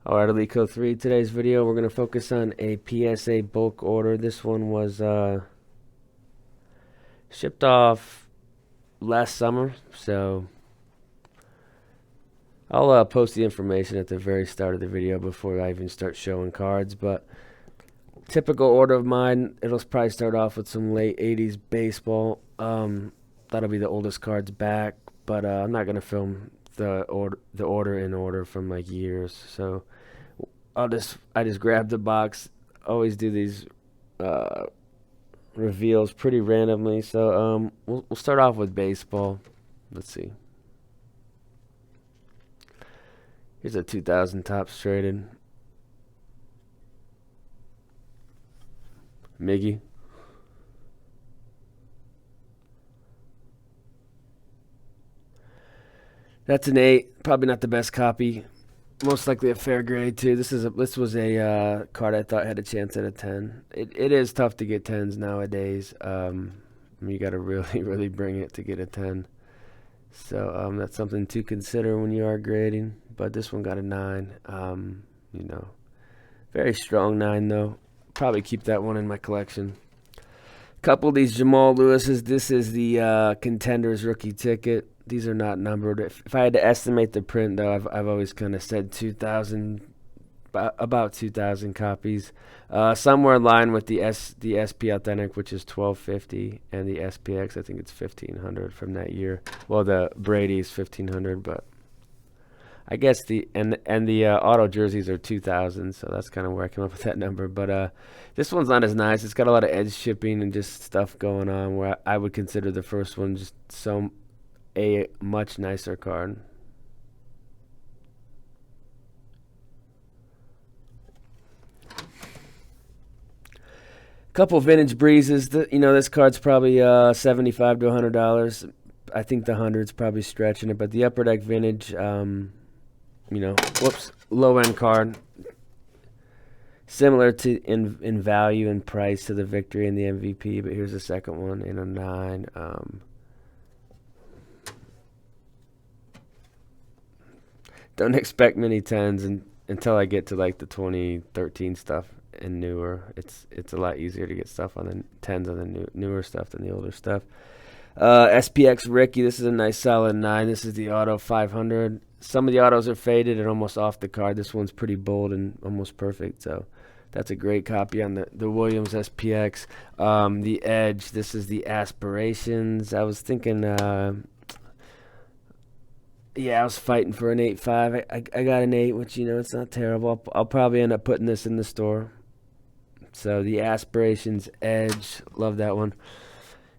Alright, Alico 3. Today's video, we're going to focus on a PSA bulk order. This one was shipped off last summer, so I'll post the information at the very start of the video before I even start showing cards. But typical order of mine, it'll probably start off with some late 80s baseball. That'll be the oldest cards back, but I'm not going to film the order in order from like years, so I just grab the box. Always do these reveals pretty randomly. So we'll start off with baseball. Let's see. Here's a 2000 Topps traded. Miggy. That's an 8. Probably not the best copy. Most likely a fair grade too. This was a card I thought had a chance at a 10. It is tough to get 10s nowadays. You got to really bring it to get a 10. So that's something to consider when you are grading. But this one got a 9. Very strong 9 though. Probably keep that one in my collection. Couple of these Jamal Lewis's. This is the Contenders rookie ticket. These are not numbered. If I had to estimate the print, though, I've always kind of said 2,000, about 2,000 copies, somewhere in line with the SP Authentic, which is 1250, and the SPX, I think it's 1,500 from that year. Well, the Brady's 1,500, but I guess the auto jerseys are 2,000, so that's kind of where I came up with that number. But this one's not as nice. It's got a lot of edge shipping and just stuff going on where I would consider the first one just a much nicer card. Couple vintage breezes. This card's probably $75 to $100. I think the 100's probably stretching it, but the Upper Deck vintage, low end card, similar to in value and price to the Victory and the MVP. But here's the second one in a 9. Don't expect many 10s until I get to like the 2013 stuff and newer. It's a lot easier to get stuff on the 10s on the newer stuff than the older stuff. SPX Ricky, this is a nice solid 9. This is the auto 500. Some of the autos are faded and almost off the card. This one's pretty bold and almost perfect, so that's a great copy on the Williams SPX. The Edge, this is the Aspirations. I was thinking I was fighting for an 8.5. I got an 8, which, it's not terrible. I'll probably end up putting this in the store. So the Aspirations Edge, love that one.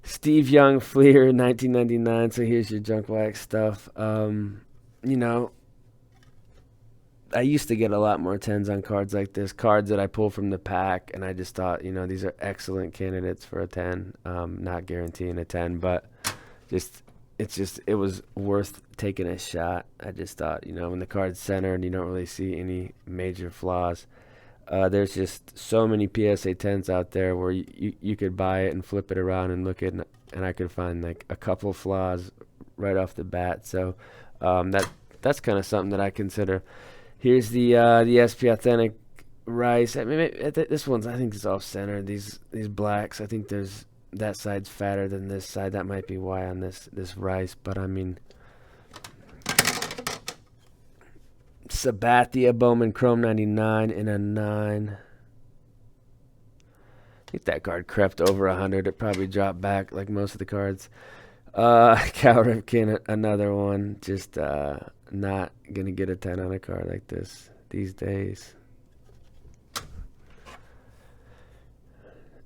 Steve Young Fleer, 1999. So here's your junk wax stuff. I used to get a lot more 10s on cards like this, cards that I pull from the pack, and I just thought, these are excellent candidates for a 10. Not guaranteeing a 10, but it was worth taking a shot. I just thought, when the card's centered, you don't really see any major flaws. There's just so many PSA 10s out there where you could buy it and flip it around and look at it, and I could find like a couple flaws right off the bat. So that's kind of something that I consider. Here's the SP Authentic Rice. I mean, this one's, I think, is off center. These blacks, I think there's that side's fatter than this side. That might be why on this Rice. But I mean, Sabathia Bowman Chrome 99 in a 9. I think that card crept over 100. It probably dropped back like most of the cards. Cal Ripken, another one. Just not gonna get a 10 on a card like this these days.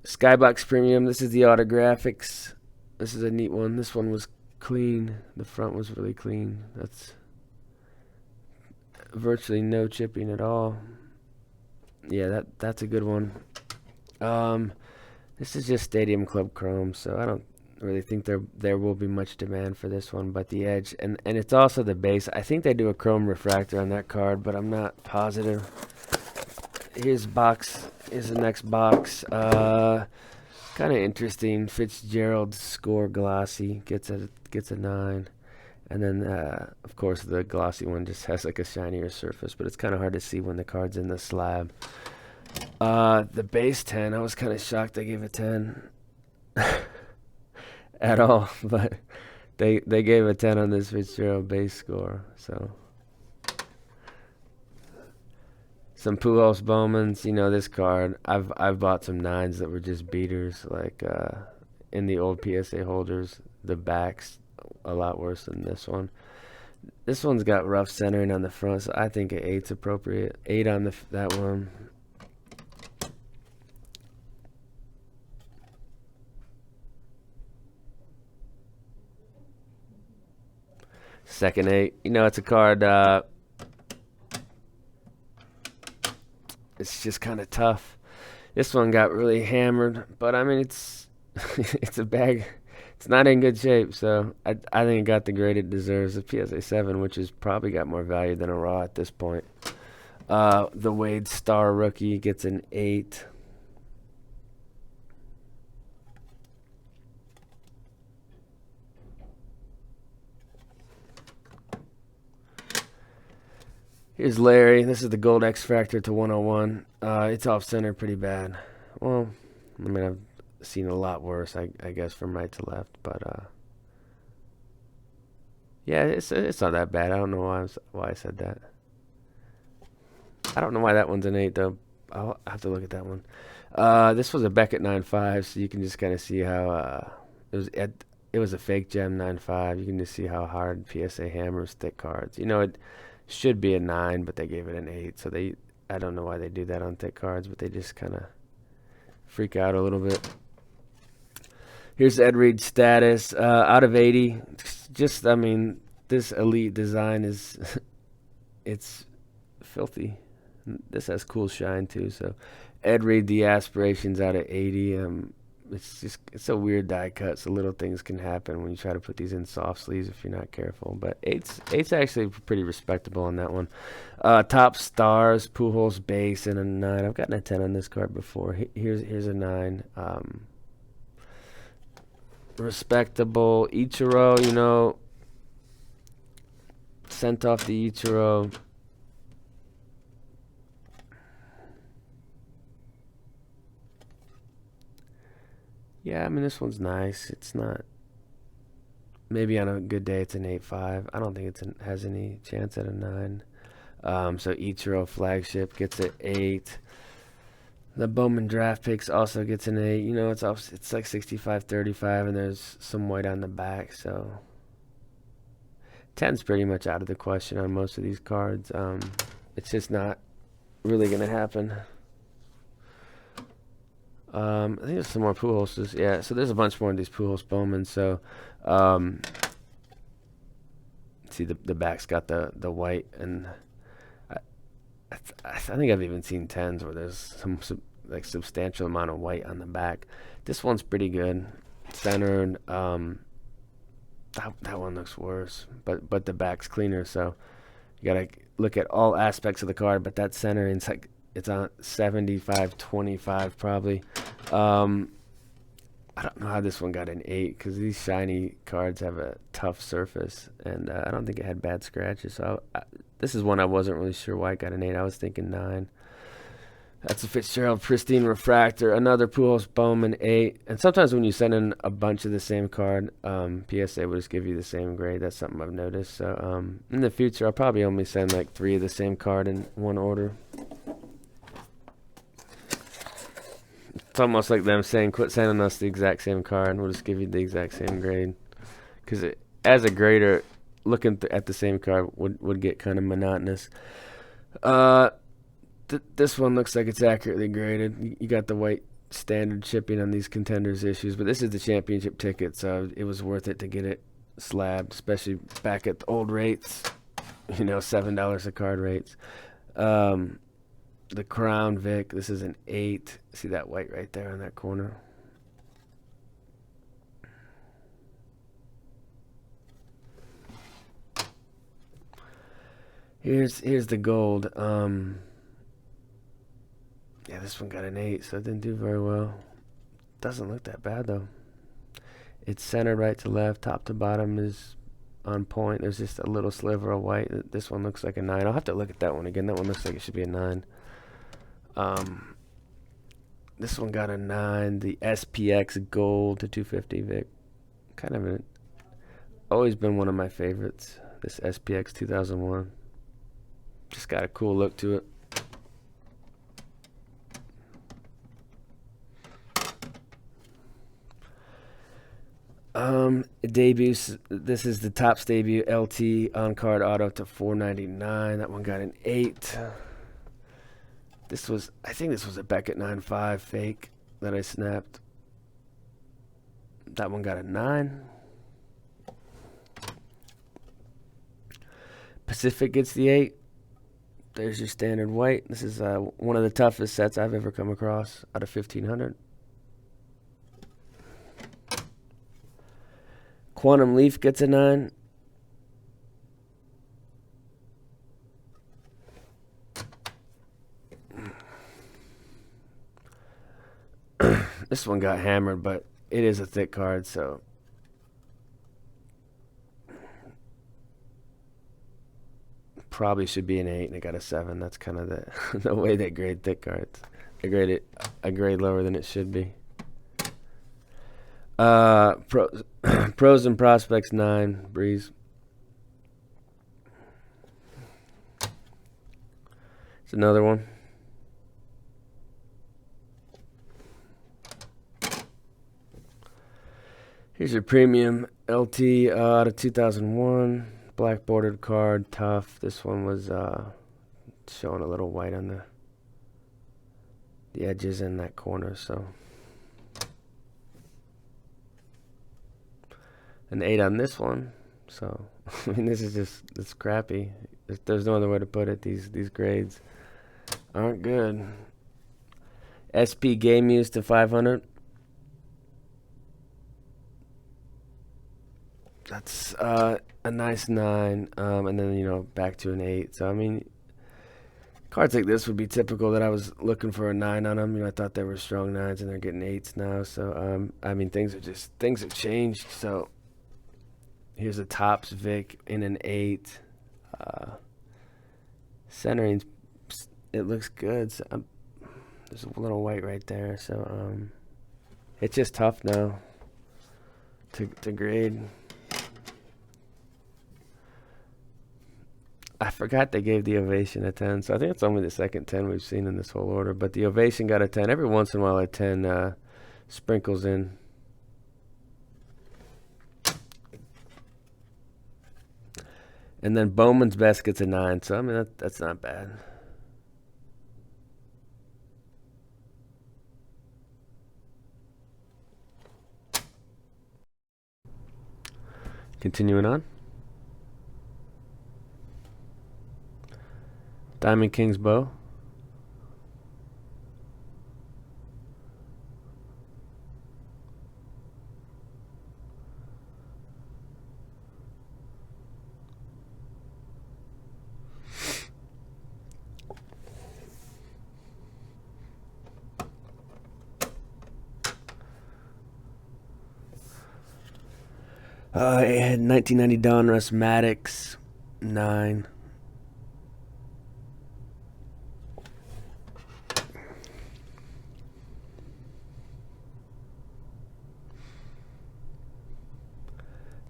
Skybox Premium. This is the Autographics. This is a neat one. This one was clean. The front was really clean. That's virtually no chipping at all. Yeah, that's a good one. This is just Stadium Club Chrome, so I don't really think there will be much demand for this one. But the Edge, and it's also the base. I think they do a Chrome Refractor on that card, but I'm not positive. Here's the next box. Kind of interesting. Fitzgerald Score Glossy gets a 9. And then, of course, the glossy one just has like a shinier surface, but it's kind of hard to see when the card's in the slab. The base 10, I was kind of shocked they gave a 10 at all, but they gave a 10 on this Fitzgerald base score. So some Pujols Bowmans, you know, this card. I've bought some 9s that were just beaters, like in the old PSA holders. The back's a lot worse than this one. This one's got rough centering on the front, so I think an 8's appropriate. 8 on that one. Second 8. You know, it's a card. It's just kind of tough. This one got really hammered, but I mean, it's it's a bag. It's not in good shape, so I think it got the grade it deserves. A PSA 7, which has probably got more value than a raw at this point. The Wade Star rookie gets an 8. Here's Larry. This is the Gold X Factor to 101. It's off center pretty bad. Well, I mean, I've seen a lot worse, I guess, from right to left, but yeah, it's not that bad. I don't know why I said that. I don't know why that one's an 8 though. I'll have to look at that one. This was a Beckett 9.5, so you can just kind of see how it was a fake gem 9.5. You can just see how hard PSA hammers thick cards. You know, it should be a 9, but they gave it an 8. So I don't know why they do that on thick cards, but they just kind of freak out a little bit. Here's Ed Reed status out of 80. Just, I mean, this elite design it's filthy. This has cool shine too. So Ed Reed, the aspirations out of 80. It's a weird die cut, so little things can happen when you try to put these in soft sleeves if you're not careful. But eight's actually pretty respectable on that one. Top stars, Pujols base, and a 9. I've gotten a 10 on this card before. Here's a 9. Respectable. Ichiro, you know, sent off the Ichiro. Yeah, I mean, this one's nice. It's not. Maybe on a good day, it's an 8.5. I don't think it has any chance at a 9. So Ichiro flagship gets an 8. The Bowman draft picks also gets an 8. You know, it's like 65-35, and there's some white on the back. So 10's pretty much out of the question on most of these cards. It's just not really going to happen. I think there's some more Pujols. Yeah, so there's a bunch more of these Pujols Bowman. So, see the back's got the white, and I think I've even seen 10s where there's some like substantial amount of white on the back. This one's pretty good, centered. That one looks worse, but the back's cleaner. So you gotta look at all aspects of the card. But that centering's like. It's on 75-25 probably. I don't know how this one got an 8 because these shiny cards have a tough surface, and I don't think it had bad scratches. So this is one I wasn't really sure why it got an 8. I was thinking 9. That's a Fitzgerald Pristine Refractor. Another Pujols Bowman 8. And sometimes when you send in a bunch of the same card, PSA will just give you the same grade. That's something I've noticed. So in the future, I'll probably only send like 3 of the same card in one order. It's almost like them saying, quit sending us the exact same card, and we'll just give you the exact same grade. Because as a grader, looking at the same card would get kind of monotonous. This one looks like it's accurately graded. You got the white standard shipping on these contenders issues, but this is the championship ticket, so it was worth it to get it slabbed, especially back at the old rates. You know, $7 a card rates. The Crown Vic, this is an 8. See that white right there in that corner? Here's the gold. Yeah, this one got an 8, so it didn't do very well. Doesn't look that bad though. It's centered right to left, top to bottom is on point. There's just a little sliver of white. This one looks like a 9. I'll have to look at that one again. That one looks like it should be a 9. This one got a 9. The SPX Gold to 250 Vic. Kind of always been one of my favorites. This SPX 2001. Just got a cool look to it. Debuts. This is the Topps debut LT on card auto to 499. That one got an 8. I think this was a Beckett 9.5 fake that I snapped. That one got a 9. Pacific gets the 8. There's your standard white. This is one of the toughest sets I've ever come across out of 1500. Quantum Leaf gets a 9. This one got hammered, but it is a thick card, so probably should be an 8, and it got a 7. That's kind of the way they grade thick cards. They grade it a grade lower than it should be. Pros and Prospects 9, Breeze. It's another one. Here's your premium LT out of 2001. Black bordered card, tough. This one was showing a little white on the edges in that corner, so an 8 on this one. So I mean, this is just, it's crappy. There's no other way to put it. These grades aren't good. SP Game Use to 500. That's a nice 9, and then back to an 8. So I mean, cards like this would be typical that I was looking for a 9 on them. I thought they were strong 9s, and they're getting 8s now. So I mean, things have changed. So here's a Topps Vic in an 8. Centering, it looks good. So there's a little white right there. So it's just tough now to grade. I forgot they gave the Ovation a 10, so I think it's only the second 10 we've seen in this whole order. But the Ovation got a 10. Every once in a while, a 10 sprinkles in. And then Bowman's Best gets a 9, so I mean, that's not bad. Continuing on. Diamond King's Bow. I had 1990 Donruss Maddox 9.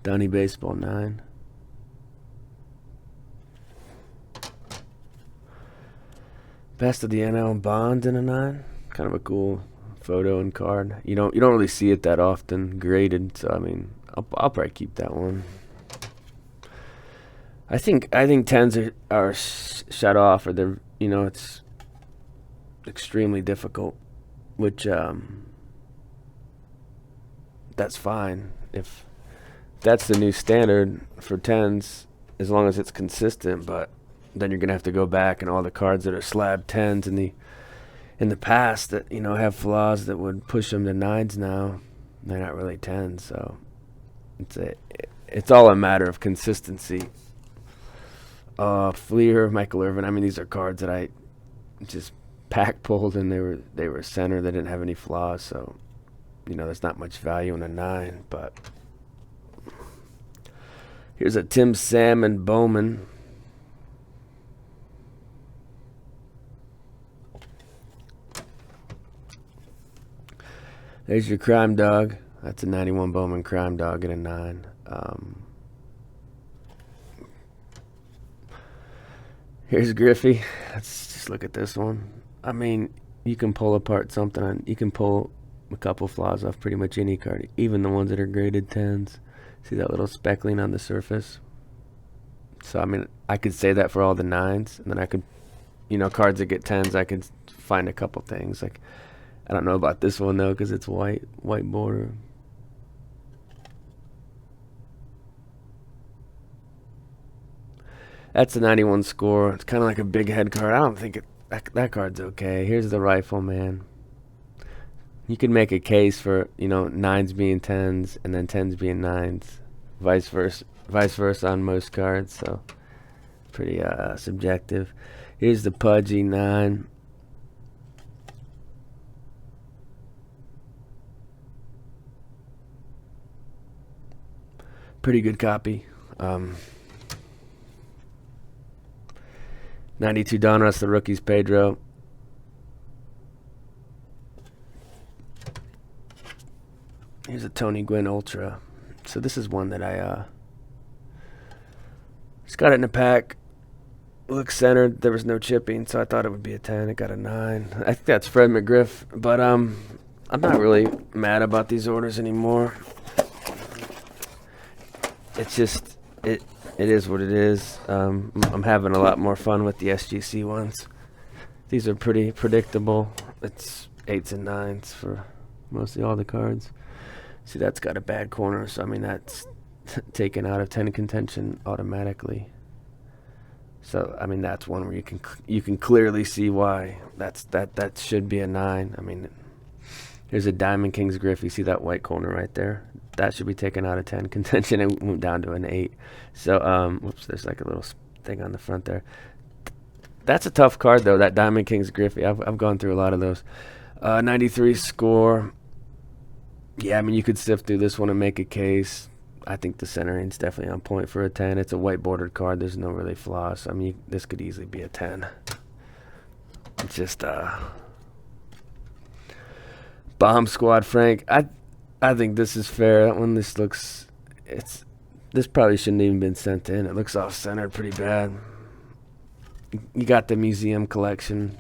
Donnie Baseball 9. Best of the NL Bond in a 9. Kind of a cool photo and card. You don't really see it that often graded, so I mean, I'll probably keep that one. I think 10s are shut off, or they're it's extremely difficult, which that's fine if that's the new standard for 10s, as long as it's consistent. But then you're gonna have to go back, and all the cards that are slab 10s in the past that have flaws that would push them to 9s now, they're not really 10s. So it's all a matter of consistency. Fleer, Michael Irvin. I mean, these are cards that I just pack pulled, and they were center. They didn't have any flaws, so there's not much value in a 9. But Here's a Tim Salmon Bowman. There's your Crime Dog. That's a 91 Bowman Crime Dog at a 9. Here's Griffey. Let's just look at this one. I mean, you can pull apart something on. You can pull a couple flaws off pretty much any card, even the ones that are graded 10s. See that little speckling on the surface? So I mean, I could say that for all the 9s, and then I could, cards that get 10s, I could find a couple things. Like, I don't know about this one though, because it's white border. That's a 91 score. It's kind of like a big head card. I don't think that card's okay. Here's the Rifleman. You can make a case for 9s being 10s and then 10s being 9s, vice versa on most cards. So pretty subjective. Here's the Pudgy 9. Pretty good copy. 92 Donruss, the rookies, Pedro. Here's a Tony Gwynn Ultra. So this is one that I just got it in a pack. Looks centered. There was no chipping, so I thought it would be a 10. It got a 9. I think that's Fred McGriff, but I'm not really mad about these orders anymore. It's just it is what it is. I'm having a lot more fun with the SGC ones. These are pretty predictable. It's 8s and 9s for mostly all the cards. See, that's got a bad corner, so I mean that's taken out of 10 contention automatically. So I mean that's one where you can clearly see why that should be a 9. I mean, here's a Diamond Kings Griff. You see that white corner right there? That should be taken out of 10 contention and went down to an 8. So whoops, there's like a little thing on the front there. That's a tough card though, that Diamond Kings Griffey. I've gone through a lot of those. 93 score. Yeah, I mean, you could sift through this one and make a case. I think the centering's definitely on point for a 10. It's a white bordered card. There's no really flaws. I mean, this could easily be a 10. It's just Bomb Squad Frank. I think this is fair. That one, this probably shouldn't even been sent in. It looks off centered pretty bad. You got the museum collection.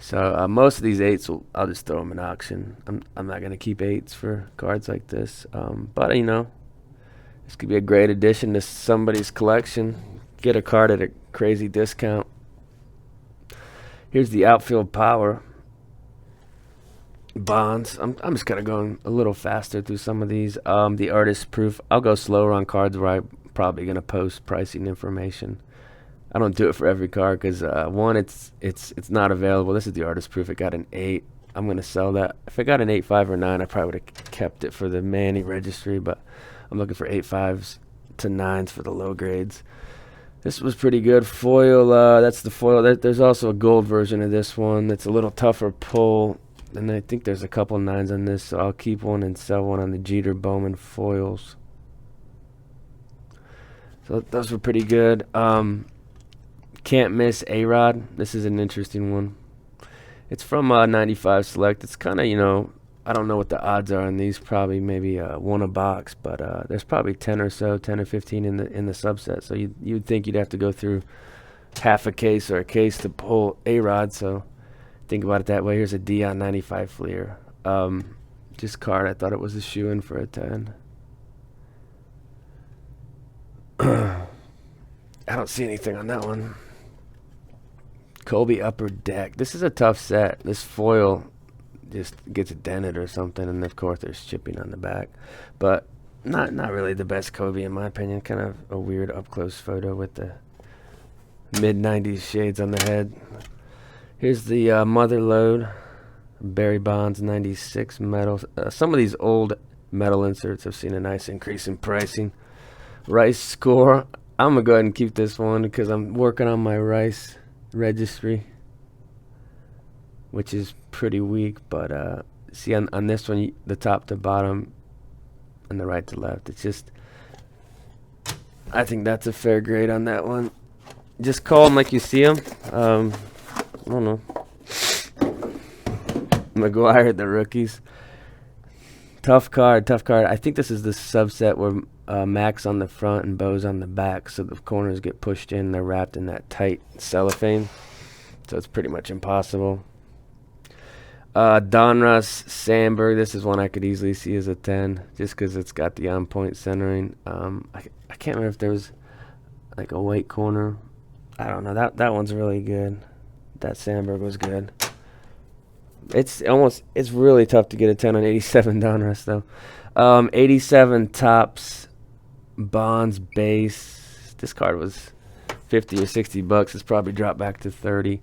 So most of these 8s, I'll just throw them in auction. I'm not going to keep 8s for cards like this. But, this could be a great addition to somebody's collection. Get a card at a crazy discount. Here's the Outfield Power. Bonds. I'm just kind of going a little faster through some of these. The Artist Proof. I'll go slower on cards where I'm probably going to post pricing information. I don't do it for every card because one, it's not available. This is the Artist Proof. It got an 8. I'm gonna sell that. If it got an 8, 5, or 9, I probably would have kept it for the Manny registry. But I'm looking for 8, 5s to 9s for the low grades. This was pretty good. Foil. That's the foil. There's also a gold version of this one that's a little tougher pull. And I think there's a couple 9s on this, so I'll keep one and sell one on the Jeter Bowman foils. So those were pretty good. Can't miss A-Rod. This is an interesting one. It's from 95 Select. It's kind of, I don't know what the odds are on these. Probably maybe 1 a box, but there's probably 10 or 15 in the subset. So you'd think you'd have to go through half a case or a case to pull A-Rod. So think about it that way. Here's a Dion 95 Fleer. This card, I thought it was a shoe-in for a 10. I don't see anything on that one. Kobe Upper Deck. This is a tough set. This foil just gets dented or something, and of course there's chipping on the back. But not really the best Kobe in my opinion. Kind of a weird up-close photo with the mid-90s shades on the head. Here's the Mother Lode. Barry Bonds 96 metal. Some of these old metal inserts have seen a nice increase in pricing. Rice Score. I'm going to go ahead and keep this one because I'm working on my Rice registry, which is pretty weak. But see on this one, the top to bottom and the right to left, it's just I think that's a fair grade on that one. Just call them like you see them. I don't know. McGuire, the rookies. Tough card, tough card. I think this is the subset where Mac's on the front and Bo's on the back, so the corners get pushed in. They're wrapped in that tight cellophane, so it's pretty much impossible. Donruss, Sandberg. This is one I could easily see as a 10, just because it's got the on-point centering. I can't remember if there was like a white corner. I don't know. That one's really good. That Sandberg was good. It's really tough to get a 10 on 87 Donruss though. 87 Topps Bonds base. This card was 50 or 60 bucks. It's probably dropped back to 30.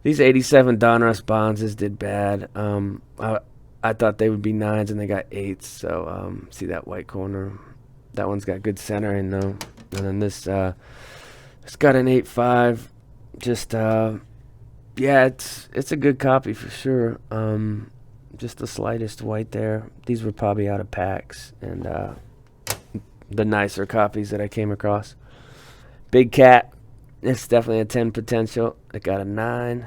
These 87 Donruss Bonds did bad. I thought they would be 9s and they got 8s. So see that white corner. That one's got good centering though. And then this it's got an 8.5. Just yeah, it's a good copy for sure. Just the slightest white there. These were probably out of packs and the nicer copies that I came across. Big Cat. It's definitely a 10 potential. It got a 9.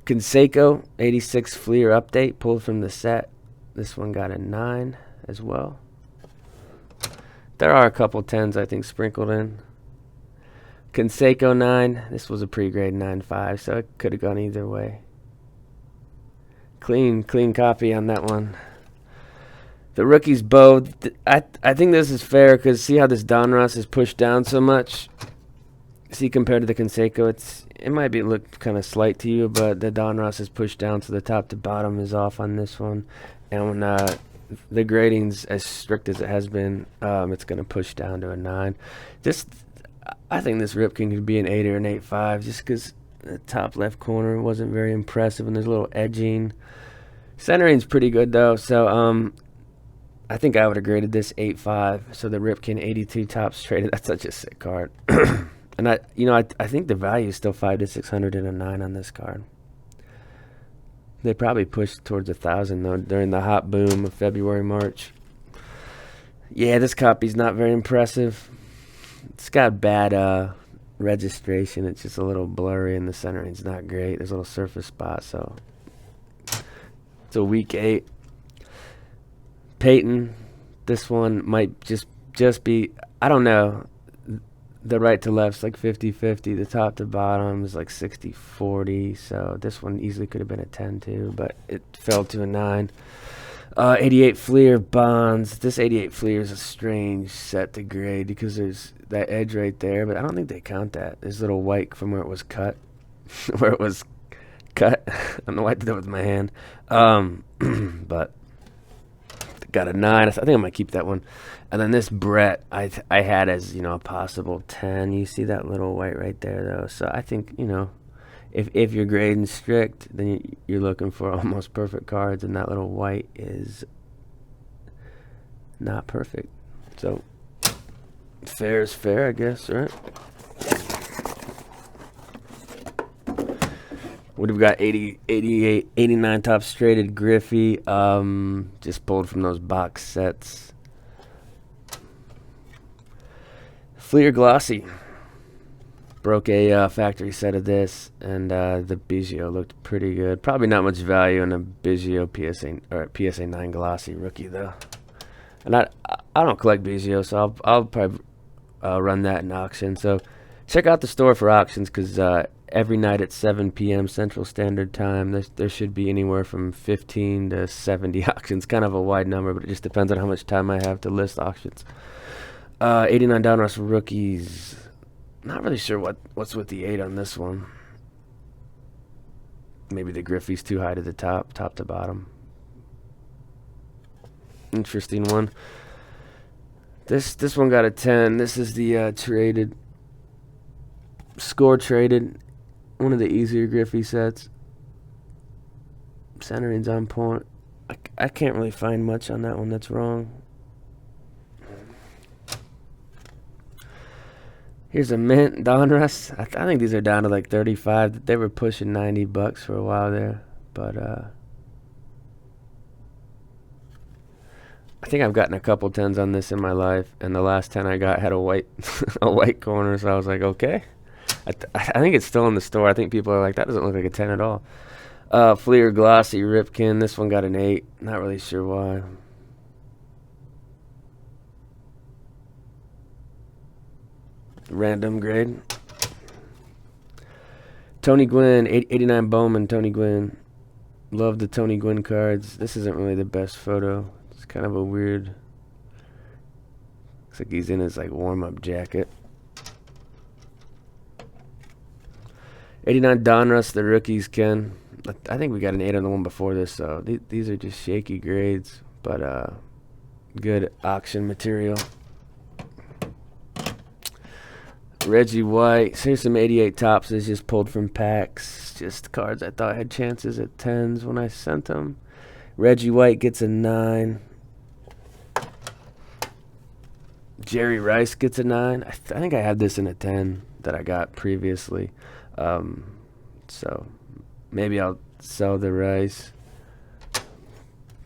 Conseco 86 Fleer update pulled from the set. This one got a 9 as well. There are a couple 10s I think sprinkled in. Conseco 9. This was a pre-grade 9.5, so it could have gone either way. Clean copy on that one. The rookies Bo. I think this is fair because see how this Donruss is pushed down so much. See compared to the Conseco, it might look kind of slight to you, but the Donruss is pushed down, so the top to bottom is off on this one. And when the grading's as strict as it has been, it's going to push down to a 9. I think this Ripken could be an 8 or an 8.5 just because the top left corner wasn't very impressive and there's a little edging. Centering's pretty good though, so I think I would have graded this 8.5. So the Ripken 82 Topps traded. That's such a sick card. And I think the value is still 500 to 600 and a 9 on this card. They probably pushed towards 1,000 though during the hot boom of February, March. Yeah, this copy's not very impressive. It's got bad registration. It's just a little blurry and the centering's not great. There's a little surface spot, so it's a weak 8. Peyton, this one might just be, I don't know. The right to left's like 50-50. The top to bottom is like 60-40. So this one easily could have been a 10 too, but it fell to a 9. 88 Fleer Bonds. This 88 Fleer is a strange set to grade because there's that edge right there, but I don't think they count that. There's a little white from where it was cut. Where it was cut. I don't know why I did that with my hand. But got a 9. I think I might keep that one. And then this Brett I had as, a possible 10. You see that little white right there though. So I think, if you're grading strict, then you're looking for almost perfect cards, and that little white is not perfect. So fair is fair, I guess, right? What have we got? 80, 88, 89 Topps traded Griffey. Just pulled from those box sets. Fleer Glossy. Broke a factory set of this, and the Biggio looked pretty good. Probably not much value in a Biggio PSA 9 Glossy rookie though. And I don't collect Biggio, so I'll probably run that in auction. So check out the store for auctions because every night at 7 p.m. Central Standard Time, there should be anywhere from 15 to 70 auctions. Kind of a wide number, but it just depends on how much time I have to list auctions. 89 Donruss rookies. Not really sure what's with the 8 on this one. Maybe the Griffey's too high to the top to bottom. Interesting one. This one got a 10. This is the traded, score traded, one of the easier Griffey sets. Centering's on point. I can't really find much on that one that's wrong. Here's a mint Donruss. I think these are down to like 35. They were pushing 90 bucks for a while there, but I think I've gotten a couple 10s on this in my life, and the last 10 I got had a white a white corner, so I was like, okay. I think it's still in the store. I think people are like, that doesn't look like a 10 at all. Fleer Glossy Ripken. This one got an 8. Not really sure why. Random grade. Tony Gwynn, 89 Bowman, Tony Gwynn. Love the Tony Gwynn cards. This isn't really the best photo. It's kind of a weird... Looks like he's in his like warm-up jacket. 89 Donruss, the rookies, Ken. I think we got an 8 on the one before this, so these are just shaky grades, but good auction material. Reggie White. Here's some 88 tops. This just pulled from packs. Just cards I thought had chances at 10s when I sent them. Reggie White gets a 9. Jerry Rice gets a 9. I think I had this in a 10 that I got previously. So maybe I'll sell the Rice.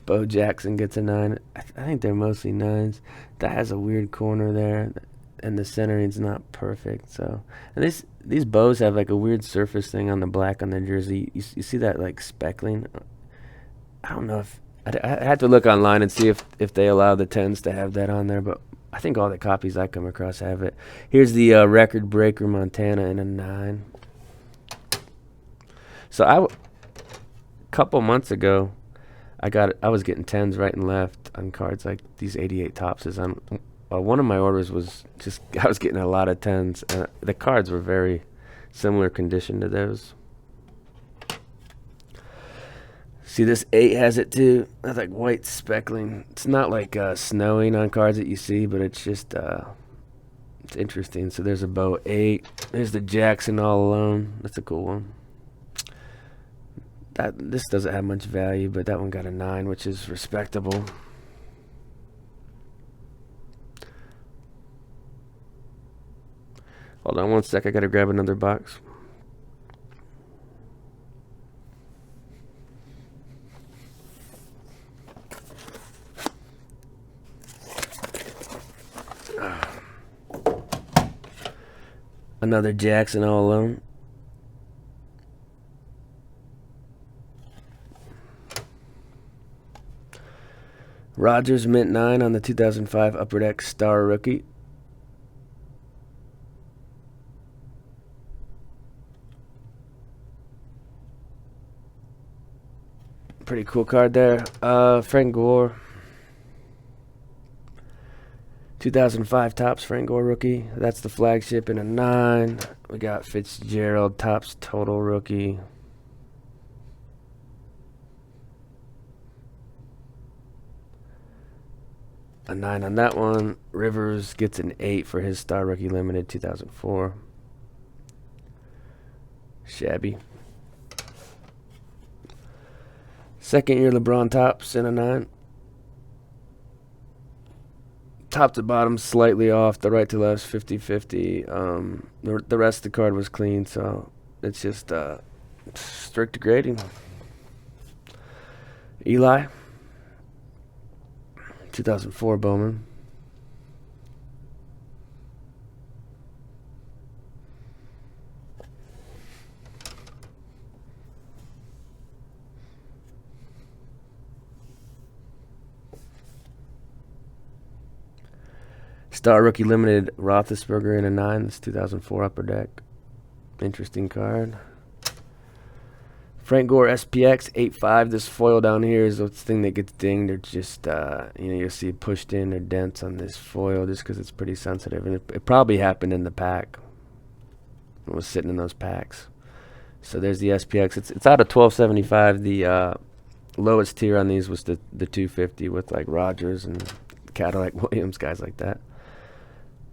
Bo Jackson gets a 9. I think they're mostly 9s. That has a weird corner there, and the centering's not perfect. So, and these bows have like a weird surface thing on the black on the jersey. You see that like speckling? I don't know if I had to look online and see if they allow the 10s to have that on there, but I think all the copies I come across have it. Here's the record breaker Montana in a 9. So a couple months ago, I was getting 10s right and left on cards like these 88 Topses. One of my orders was just I was getting a lot of 10s. The cards were very similar condition to those. See, this 8 has it too. That's like white speckling. It's not like snowing on cards that you see, but it's just it's interesting. So there's a Bo 8. There's the Jackson All Alone. That's a cool one. This doesn't have much value, but that one got a 9, which is respectable. Hold on one sec. I gotta grab another box. Another Jackson All Alone. Rogers mint 9 on the 2005 Upper Deck Star Rookie. Pretty cool card there. Frank Gore. 2005 Topps Frank Gore Rookie. That's the flagship in a 9. We got Fitzgerald Topps Total Rookie. A 9 on that one. Rivers gets an 8 for his Star Rookie Limited 2004. Shabby. Second year LeBron Topps in a 9. Top to bottom slightly off. The right to left 50-50. The rest of the card was clean, so it's just strict grading. Eli. 2004 Bowman. Star Rookie Limited Roethlisberger in a 9. This 2004 Upper Deck. Interesting card. Frank Gore SPX 8.5. This foil down here is the thing that gets dinged. They're just, you'll see it pushed in or dents on this foil just because it's pretty sensitive. And it probably happened in the pack. It was sitting in those packs. So there's the SPX. It's out of 1275. The lowest tier on these was the 250 with like Rogers and Cadillac Williams, guys like that.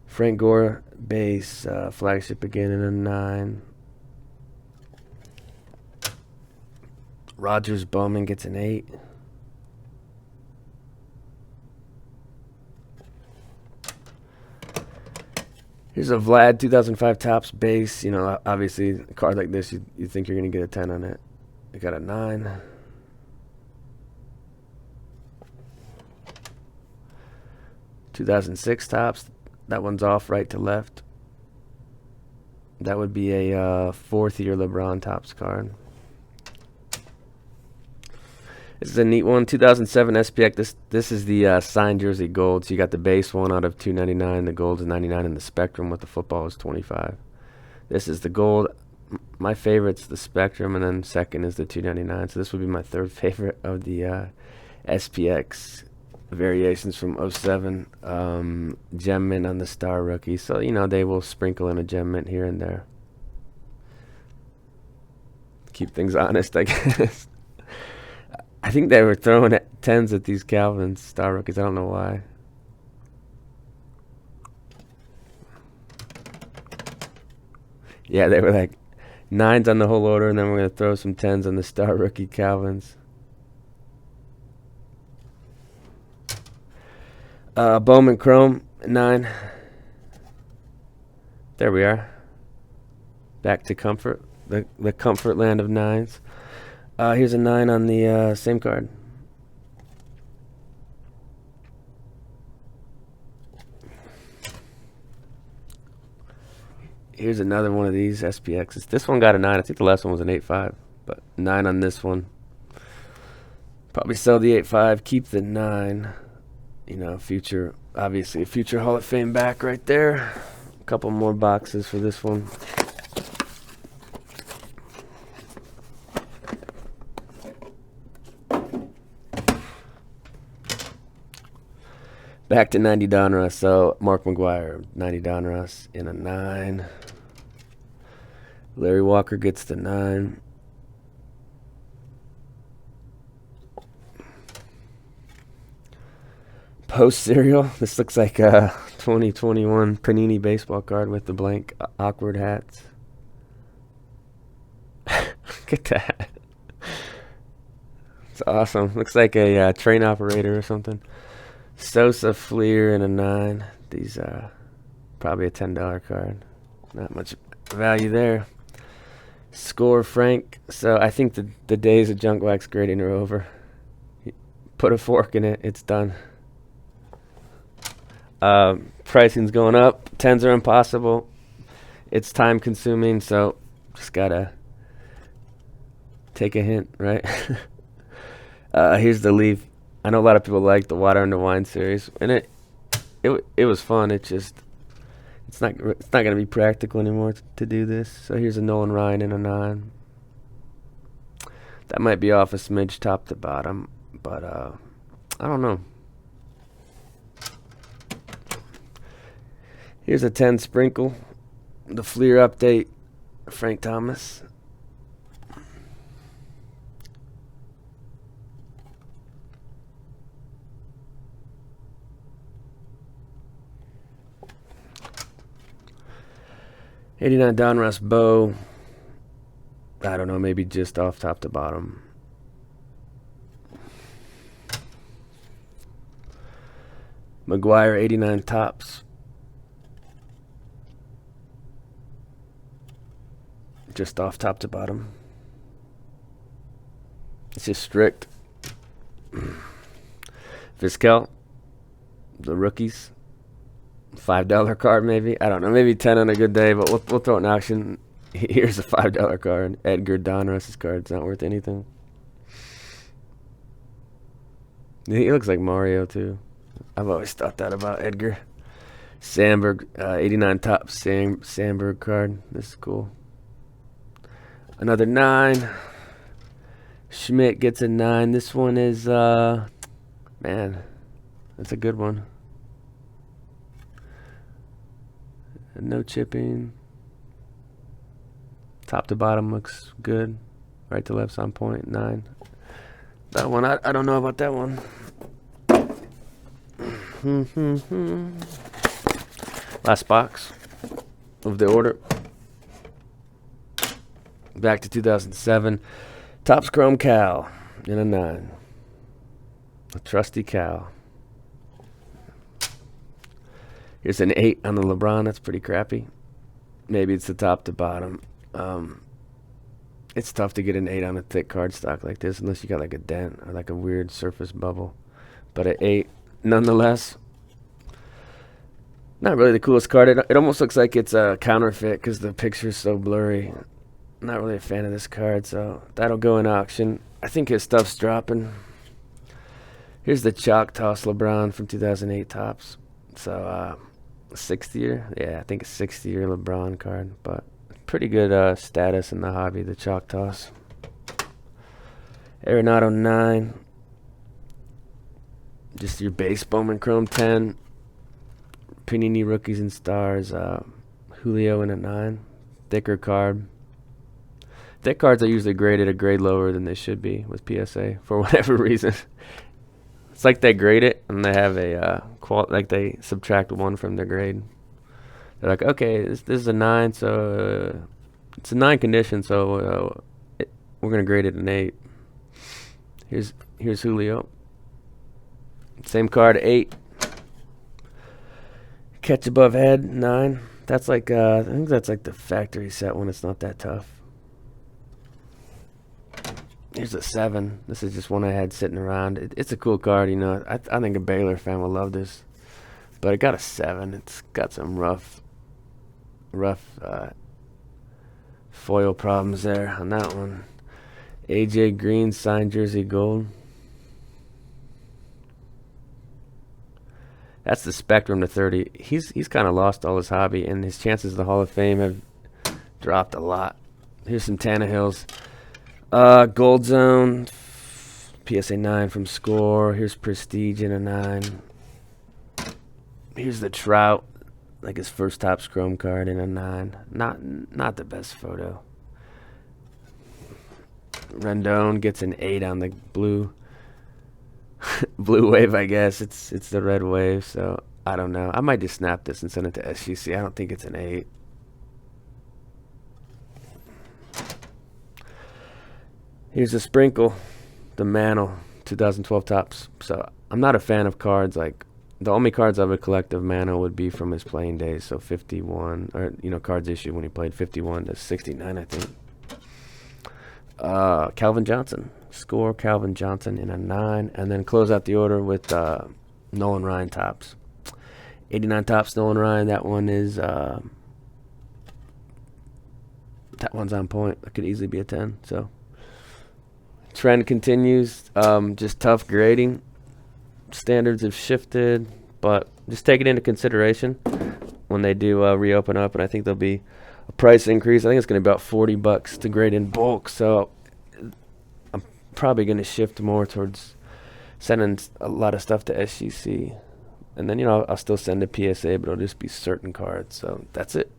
Frank Gore base flagship again in a 9. Rogers Bowman gets an 8. Here's a Vlad 2005 Topps base. You know, obviously a card like this, you think you're going to get a 10 on it. You got a 9. 2006 tops. That one's off right to left. That would be a fourth-year LeBron tops card. This is a neat one. 2007 SPX. This is the signed jersey gold. So you got the base one out of 299. The gold is 99, and the Spectrum with the football is 25. This is the gold. My favorite's the Spectrum, and then second is the 299. So this would be my third favorite of the SPX variations from 07. Gem mint on the star rookie. So, you know, they will sprinkle in a gem mint here and there. Keep things honest, I guess. I think they were throwing 10s at these Calvin star rookies. I don't know why. Yeah, they were like 9s on the whole order, and then we're going to throw some 10s on the star rookie Calvins. Bowman Chrome, 9. There we are. Back to comfort. The comfort land of 9s. Here's a 9 on the same card. Here's another one of these SPXs. This one got a 9. I think the last one was an 8.5, but 9 on this one. Probably sell the 8.5, keep the 9. You know, future, obviously a future Hall of Fame back right there. A couple more boxes for this one. Back to 90 Donruss. So Mark McGwire, 90 Donruss in a 9. Larry Walker gets the 9. Post cereal. This looks like a 2021 Panini baseball card with the blank awkward hats. Look at that. It's awesome. Looks like a train operator or something. Sosa, Fleer, and a 9. These probably a $10 card. Not much value there. Score Frank. So I think the days of junk wax grading are over. Put a fork in it. It's done. Pricing's going up. 10s are impossible. It's time consuming, so just gotta take a hint, right? Here's the Leaf. I know a lot of people like the Water Under Wine series, and it was fun. It's not gonna be practical anymore to do this. So here's a Nolan Ryan in a 9. That might be off a smidge top to bottom, but I don't know. Here's a 10 sprinkle. The Fleer update. Frank Thomas. '89 Donruss Bow. I don't know, maybe just off top to bottom. McGwire '89 tops. Just off top to bottom. It's just strict. Vizquel, the rookies. $5 card maybe. I don't know. Maybe 10 on a good day, but we'll throw it in auction. Here's a $5 card. Edgar Donruss's card. It's not worth anything. He looks like Mario too. I've always thought that about Edgar. Sandberg, 89 top Sandberg card. This is cool. Another 9. Schmidt gets a 9. This one is, man, that's a good one. No chipping. Top to bottom looks good. Right to left's on point. 9. That one, I don't know about that one. Last box of the order. Back to 2007. Topps Chrome Cal in a 9. A trusty Cal. Here's an 8 on the LeBron. That's pretty crappy. Maybe it's the top to bottom. It's tough to get an 8 on a thick cardstock like this unless you got like a dent or like a weird surface bubble. But an 8 nonetheless. Not really the coolest card. It almost looks like it's a counterfeit because the picture's so blurry. Not really a fan of this card, so that'll go in auction. I think his stuff's dropping. Here's the Chalk Toss LeBron from 2008 Topps. So, 6th year? Yeah, I think a 6th year LeBron card, but pretty good status in the hobby, the Chalk Toss. Arenado 9. Just your base Bowman Chrome 10. Panini Rookies and Stars. Julio in a 9. Thicker card. Thick cards are usually graded a grade lower than they should be with PSA for whatever reason. It's like they grade it and they have a like they subtract 1 from their grade. They're like, okay, this is a 9, so it's a 9 condition, so we're gonna grade it an 8. Here's Julio. Same card, 8. Catch above head, 9. That's like I think that's like the factory set one. It's not that tough. Here's a 7. This is just one I had sitting around. It's a cool card, you know. I think a Baylor fan will love this. But it got a 7. It's got some rough foil problems there on that one. AJ Green signed jersey gold. That's the Spectrum to 30. He's kind of lost all his hobby, and his chances of the Hall of Fame have dropped a lot. Here's some Tannehills. Gold Zone, PSA 9 from Score. Here's Prestige in a 9. Here's the Trout, like his first Topps Chrome card in a 9. Not the best photo. Rendon gets an 8 on the blue wave, I guess. It's the red wave, so I don't know. I might just snap this and send it to SGC. I don't think it's an 8. Here's a Sprinkle, the Mantle, 2012 Topps. So I'm not a fan of cards. Like, the only cards I would collect of Mantle would be from his playing days. So 51, or, you know, cards issued when he played 51 to 69, I think. Calvin Johnson. Score Calvin Johnson in a 9. And then close out the order with Nolan Ryan Topps. 89 Topps Nolan Ryan. That one is... that one's on point. That could easily be a 10. So... Trend continues. Just tough grading. Standards have shifted, but just take it into consideration when they do reopen up, and I think there'll be a price increase. I think it's going to be about $40 to grade in bulk, so I'm probably going to shift more towards sending a lot of stuff to SGC, and then, you know, I'll still send a PSA, but it'll just be certain cards. So that's it.